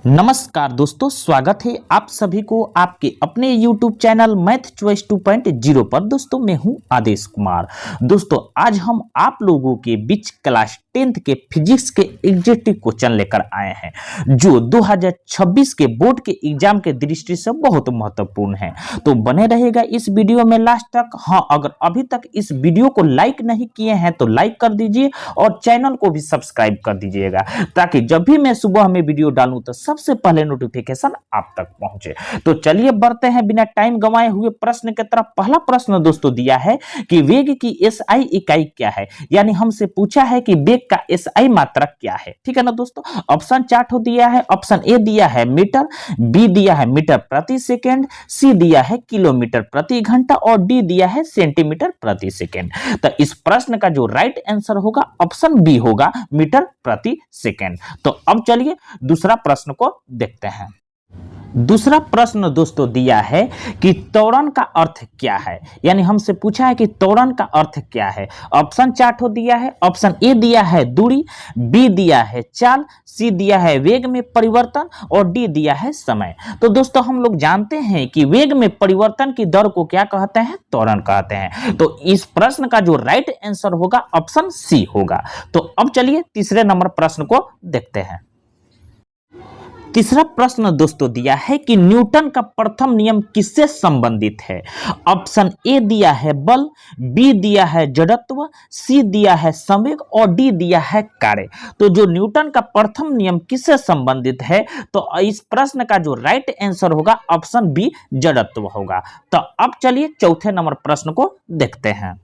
नमस्कार दोस्तों, स्वागत है आप सभी को आपके अपने YouTube चैनल मैथ चॉइस 2.0 पर। दोस्तों मैं हूं आदेश कुमार। दोस्तों आज हम आप लोगों के बीच क्लास 10th के फिजिक्स के एग्जेक्टिव क्वेश्चन लेकर आए हैं जो 2026 के बोर्ड के एग्जाम के दृष्टि से बहुत महत्वपूर्ण है। तो बने रहेगा इस वीडियो में लास्ट तक। हाँ, अगर अभी तक इस वीडियो को लाइक नहीं किए हैं तो लाइक कर दीजिए और चैनल को भी सब्सक्राइब कर दीजिएगा ताकि जब भी मैं सुबह में वीडियो डालूं तो सबसे पहले नोटिफिकेशन आप तक पहुंचे। तो चलिए बढ़ते हैं बिना टाइम गंवाए हुए प्रश्न की तरफ। पहला प्रश्न दोस्तों दिया है कि वेग की एसआई इकाई क्या है, यानी हमसे पूछा है कि वेग का एसआई मात्रक क्या है। ठीक है ना दोस्तों। ऑप्शन चार्ट दिया है। ऑप्शन ए दिया है मीटर, बी दिया है मीटर प्रति सेकेंड, सी दिया है किलोमीटर प्रति घंटा और डी दिया है सेंटीमीटर प्रति सेकेंड। तो इस प्रश्न का जो राइट आंसर होगा ऑप्शन बी होगा, मीटर प्रति सेकेंड। तो अब चलिए दूसरा प्रश्न को देखते हैं। दूसरा प्रश्न दोस्तों दिया है कि त्वरण का अर्थ क्या है, यानी हमसे पूछा है कि त्वरण का अर्थ क्या है। ऑप्शन चार्ट दिया है। ऑप्शन ए दिया है दूरी, बी दिया है चाल, सी दिया है वेग में परिवर्तन और डी दिया है समय। तो दोस्तों हम लोग जानते हैं कि वेग में परिवर्तन की दर को क्या कहते हैं, त्वरण कहते हैं। तो इस प्रश्न का जो राइट आंसर होगा ऑप्शन सी होगा। तो अब चलिए तीसरे नंबर प्रश्न को देखते हैं। तीसरा प्रश्न दोस्तों दिया है कि न्यूटन का प्रथम नियम किससे संबंधित है। ऑप्शन ए दिया है बल, बी दिया है जड़त्व, सी दिया है संवेग और डी दिया है कार्य। तो जो न्यूटन का प्रथम नियम किससे संबंधित है, तो इस प्रश्न का जो राइट आंसर होगा ऑप्शन बी जड़त्व होगा। तो अब चलिए चौथे नंबर प्रश्न को देखते हैं।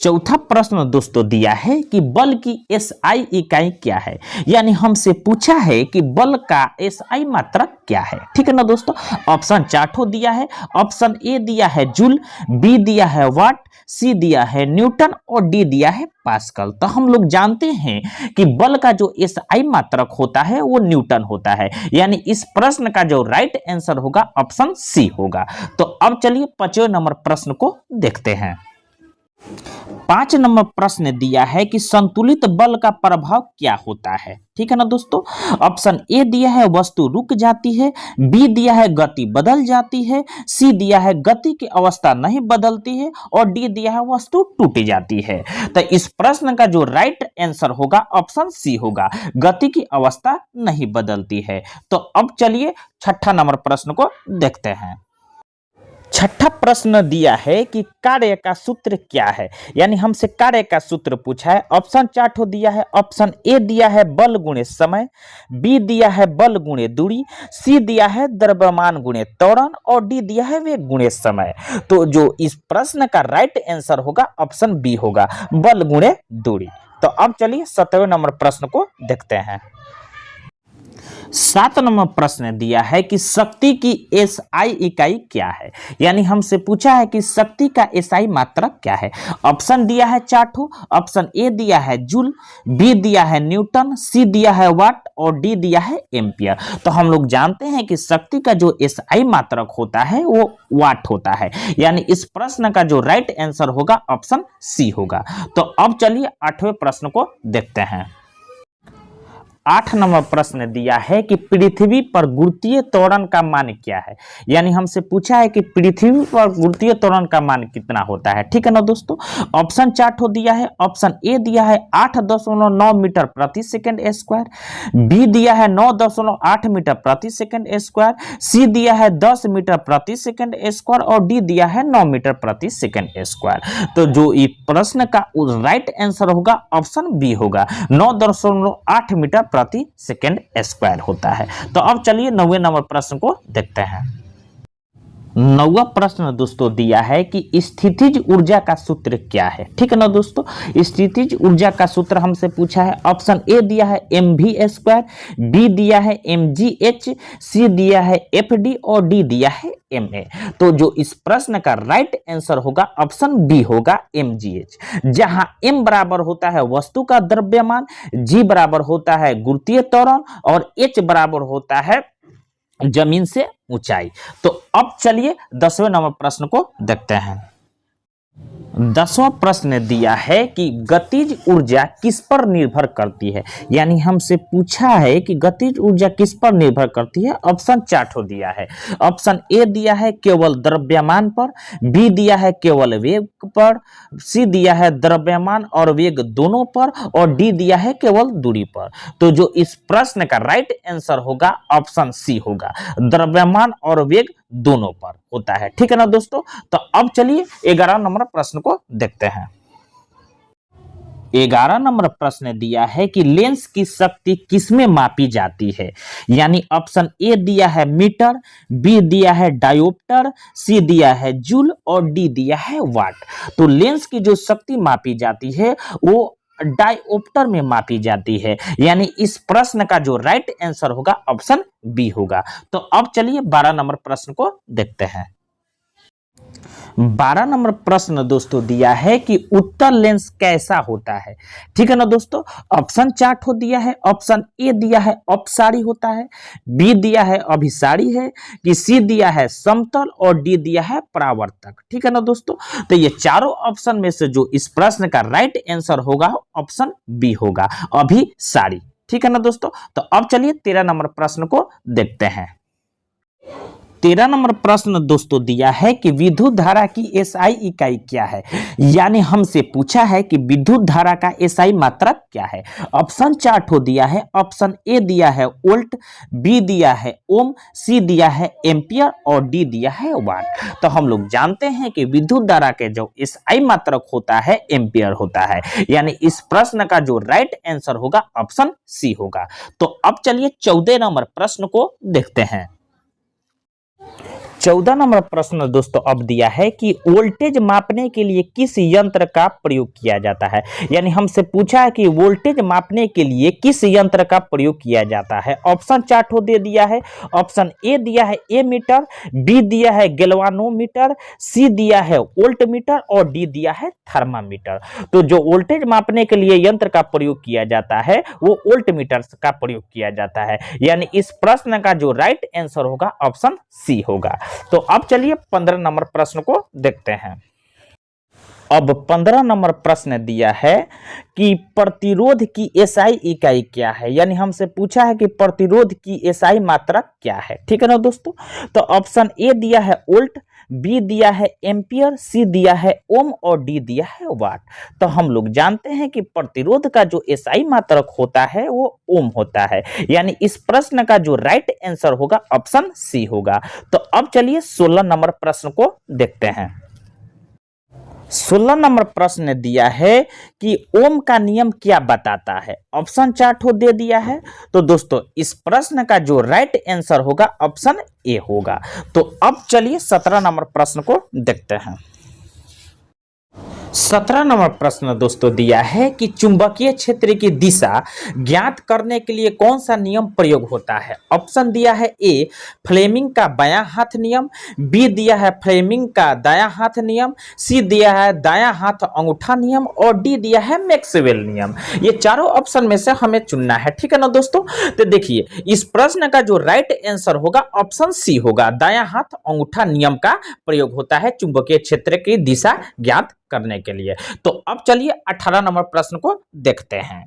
चौथा प्रश्न दोस्तों दिया है कि बल की एसआई इकाई क्या है, यानी हमसे पूछा है कि बल का एसआई मात्रक क्या है। ठीक है ना दोस्तों। ऑप्शन चार्ट दिया है। ऑप्शन ए दिया है जूल, बी दिया है वाट, सी दिया है न्यूटन और डी दिया है पास्कल। तो हम लोग जानते हैं कि बल का जो एसआई मात्रक होता है वो न्यूटन होता है, यानी इस प्रश्न का जो राइट आंसर होगा ऑप्शन सी होगा। तो अब चलिए पांचवें नंबर प्रश्न को देखते हैं। 5 नंबर प्रश्न दिया है कि संतुलित बल का प्रभाव क्या होता है। ठीक है ना दोस्तों। ऑप्शन ए दिया है वस्तु रुक जाती है, बी दिया है गति बदल जाती है, सी दिया है गति की अवस्था नहीं बदलती है और डी दिया है वस्तु टूट जाती है। तो इस प्रश्न का जो राइट आंसर होगा ऑप्शन सी होगा, गति की अवस्था नहीं बदलती है। तो अब चलिए छठा नंबर प्रश्न को देखते हैं। छठा प्रश्न दिया है कि कार्य का सूत्र क्या है, यानी हमसे कार्य का सूत्र पूछा है। ऑप्शन चार्ट दिया है। ऑप्शन ए दिया है बल गुणे समय, बी दिया है बल गुणे दूरी, सी दिया है द्रव्यमान गुणे त्वरण और डी दिया है वेग गुणे समय। तो जो इस प्रश्न का राइट आंसर होगा ऑप्शन बी होगा, बल गुणे दूरी। तो अब चलिए 7वें नंबर प्रश्न को देखते हैं। 7 नंबर प्रश्न दिया है कि शक्ति की एसआई इकाई क्या है, यानी हमसे पूछा है कि शक्ति का एसआई मात्रक क्या है। ऑप्शन दिया है चार्ट, ऑप्शन ए दिया है जूल, बी दिया है न्यूटन, सी दिया है वाट और डी दिया है एम्पियर। तो हम लोग जानते हैं कि शक्ति का जो एसआई मात्रक होता है वो वाट होता है, यानी इस प्रश्न का जो राइट आंसर होगा ऑप्शन सी होगा। तो अब चलिए 8वें प्रश्न को देखते हैं। 8 नंबर प्रश्न दिया है कि पृथ्वी पर गुरुत्वीय त्वरण का मान क्या है, यानी हमसे पूछा है कि पृथ्वी पर गुरुत्वीय त्वरण का मान कितना होता है। ठीक है ना दोस्तों। ऑप्शन चार्ट दिया है। ऑप्शन ए दिया है 8.9 मीटर प्रति सेकंड स्क्वायर, बी दिया है 9.8 मीटर प्रति सेकंड स्क्वायर, सी दिया है 10 मीटर प्रति सेकंड स्क्वायर और डी दिया है 9 मीटर प्रति सेकंड स्क्वायर। तो जो इस प्रश्न का राइट आंसर होगा ऑप्शन बी होगा, 9.8 मीटर प्रति सेकंड स्क्वायर होता है। तो अब चलिए 9वें नंबर प्रश्न को देखते हैं। 9वां प्रश्न दोस्तों दिया है कि स्थितिज ऊर्जा का सूत्र क्या है। ठीक है ना दोस्तों। स्थितिज ऊर्जा का सूत्र हमसे पूछा है। ऑप्शन ए दिया है mv², बी दिया है mgh, सी दिया है fd और डी दिया है ma। तो जो इस प्रश्न का राइट आंसर होगा ऑप्शन बी होगा mgh, जहां m बराबर होता है वस्तु का द्रव्यमान, g बराबर होता है गुरुत्वीय त्वरण और h बराबर होता है जमीन से ऊंचाई। तो अब चलिए 10वें नंबर प्रश्न को देखते हैं। 10वां प्रश्न दिया है कि गतिज ऊर्जा किस पर निर्भर करती है। यानी हमसे पूछा है कि गतिज ऊर्जा किस पर निर्भर करती है। ऑप्शन 4 ठो दिया है। ऑप्शन ए दिया है केवल द्रव्यमान पर, बी दिया है केवल वेग पर, सी दिया है द्रव्यमान और वेग दोनों पर, और डी दिया है केवल दूरी पर। तो जो इस प्रश्न का राइट आंसर होगा ऑप्शन सी होगा, द्रव्यमान और वेग दोनों पर होता है। ठीक है ना दोस्तों। तो अब चलिए 11 नंबर प्रश्न को देखते हैं। 11 नंबर प्रश्न दिया है कि लेंस की शक्ति किसमें मापी जाती है। यानी ऑप्शन ए दिया है मीटर, बी दिया है डायोप्टर, सी दिया है जूल और डी दिया है वाट। तो लेंस की जो शक्ति मापी जाती है वो डायोप्टर में मापी जाती है। यानी इस प्रश्न का जो राइट आंसर होगा ऑप्शन बी होगा। तो अब चलिए 12 नंबर प्रश्न को देखते हैं। 12 नंबर प्रश्न दोस्तों दिया है कि उत्तल लेंस कैसा होता है। ठीक है ना दोस्तों। ऑप्शन 4 ठो दिया है। ऑप्शन ए दिया है अपसारी होता है, बी दिया है अभिसारी है, कि सी दिया है समतल और डी दिया है परावर्तक। ठीक है ना दोस्तों। तो ये चारों ऑप्शन में से जो इस प्रश्न का राइट आंसर होगा ऑप्शन बी होगा, अभिसारी। ठीक है ना दोस्तों। तो अब चलिए 13 नंबर प्रश्न को देखते हैं। 13 नंबर प्रश्न दोस्तों दिया है कि विद्युत धारा की एसआई इकाई क्या है। यानी हमसे पूछा है कि विद्युत धारा का एसआई मात्रक क्या है। ऑप्शन 4 ठो दिया है। ऑप्शन ए दिया है वोल्ट, बी दिया है ओम, सी दिया है एम्पियर और डी दिया है वाट। तो हम लोग जानते हैं कि विद्युत धारा के जो एसआई मात्रक होता है एम्पियर होता है। यानी इस प्रश्न का जो राइट आंसर होगा ऑप्शन सी होगा। तो अब चलिए 14 नंबर प्रश्न को देखते हैं। 14 नंबर प्रश्न दोस्तों अब दिया है कि वोल्टेज मापने के लिए किस यंत्र का प्रयोग किया जाता है। यानी हमसे पूछा है कि वोल्टेज मापने के लिए किस यंत्र का प्रयोग किया जाता है। ऑप्शन 4 ठो दे दिया है। ऑप्शन ए दिया है एमीटर, बी दिया है गैल्वानोमीटर, सी दिया है वोल्टमीटर और डी दिया है थर्मामीटर। तो जो वोल्टेज मापने के लिए यंत्र का प्रयोग किया जाता है वो वोल्टमीटर का प्रयोग किया जाता है। यानी इस प्रश्न का जो राइट आंसर होगा ऑप्शन सी होगा। तो अब चलिए 15 नंबर प्रश्न को देखते हैं। अब 15 नंबर प्रश्न दिया है कि प्रतिरोध की एसआई इकाई क्या है। यानी हमसे पूछा है कि प्रतिरोध की एसआई मात्रक क्या है। ठीक है ना दोस्तों। तो ऑप्शन ए दिया है वोल्ट, बी दिया है एम्पियर, सी दिया है ओम और डी दिया है वाट। तो हम लोग जानते हैं कि प्रतिरोध का जो एसआई मात्रक होता है वो ओम होता है। यानी इस प्रश्न का जो राइट आंसर होगा ऑप्शन सी होगा। तो अब चलिए 16 नंबर प्रश्न को देखते हैं। 16 नंबर प्रश्न दिया है कि ओम का नियम क्या बताता है। ऑप्शन 4 ठो दे दिया है। तो दोस्तों इस प्रश्न का जो राइट आंसर होगा ऑप्शन ए होगा। तो अब चलिए 17 नंबर प्रश्न को देखते हैं। 17 नंबर प्रश्न दोस्तों दिया है कि चुंबकीय क्षेत्र की दिशा ज्ञात करने के लिए कौन सा नियम प्रयोग होता है। ऑप्शन दिया है ए फ्लेमिंग का बायां हाथ नियम, बी दिया है फ्लेमिंग का दायां हाथ नियम, सी दिया है दायां हाथ अंगूठा नियम और डी दिया है मैक्सवेल नियम। ये चारों ऑप्शन में से हमें चुनना है। ठीक है ना दोस्तों। तो देखिए इस प्रश्न का जो राइट आंसर होगा ऑप्शन सी होगा, दायां हाथ अंगूठा नियम का प्रयोग होता है चुंबकीय क्षेत्र की दिशा ज्ञात करने के लिए। तो अब चलिए 18 नंबर प्रश्न को देखते हैं।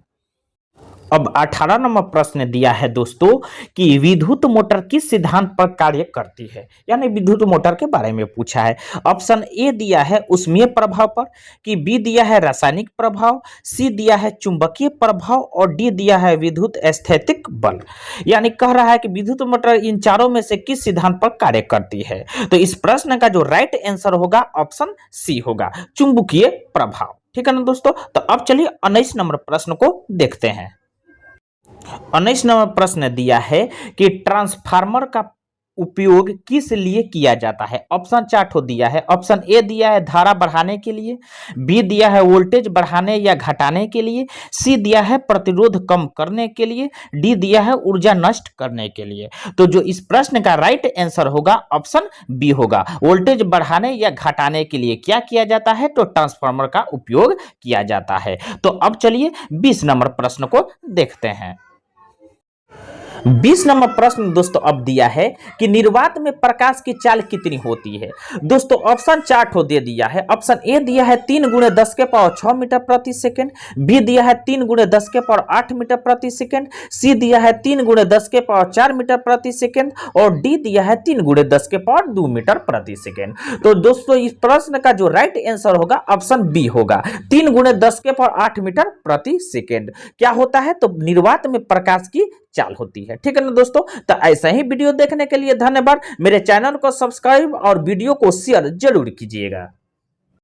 अब 18 नंबर प्रश्न दिया है दोस्तों कि विद्युत मोटर किस सिद्धांत पर कार्य करती है। यानी विद्युत मोटर के बारे में पूछा है। ऑप्शन ए दिया है उष्मीय प्रभाव पर, कि बी दिया है रासायनिक प्रभाव, सी दिया है चुंबकीय प्रभाव और डी दिया है विद्युत स्थैतिक बल। यानी कह रहा है कि विद्युत मोटर इन चारों में से किस सिद्धांत पर कार्य करती है। तो इस प्रश्न का जो राइट आंसर होगा ऑप्शन सी होगा, चुंबकीय प्रभाव। ठीक है ना दोस्तों। तो अब चलिए 19 नंबर प्रश्न को देखते हैं। 19 नंबर प्रश्न दिया है कि ट्रांसफार्मर का उपयोग किस लिए किया जाता है। ऑप्शन 4 ठो दिया है। ऑप्शन ए दिया है धारा बढ़ाने के लिए, बी दिया है वोल्टेज बढ़ाने या घटाने के लिए, सी दिया है प्रतिरोध कम करने के लिए, डी दिया है ऊर्जा नष्ट करने के लिए। तो जो इस प्रश्न का राइट आंसर होगा ऑप्शन बी होगा, वोल्टेज बढ़ाने या घटाने के लिए क्या किया जाता है, तो ट्रांसफार्मर का उपयोग किया जाता है। तो अब चलिए 20 नंबर प्रश्न को देखते हैं। 20 नंबर प्रश्न दोस्तों अब दिया है कि निर्वात में प्रकाश की चाल कितनी होती है। दोस्तों ऑप्शन चार्ट हो दे दिया है। ऑप्शन ए दिया है 3 गुणे 10 के पावर 6 मीटर प्रति सेकंड, बी दिया है 3 गुणे 10 के पावर 8 मीटर प्रति सेकंड, सी दिया है 3 गुणे 10 के पावर 4 मीटर प्रति सेकंड और डी दिया है 3 गुणे 10 के पावर 2 मीटर प्रति सेकंड। तो दोस्तों इस प्रश्न का जो राइट आंसर होगा ऑप्शन बी होगा, 3 गुणे 10 के पावर 8 मीटर प्रति सेकंड क्या होता है, तो निर्वात में प्रकाश की चाल होती है। ठीक है ना दोस्तों, तो ऐसा ही वीडियो देखने के लिए धन्यवाद। मेरे चैनल को सब्सक्राइब और वीडियो को शेयर जरूर कीजिएगा।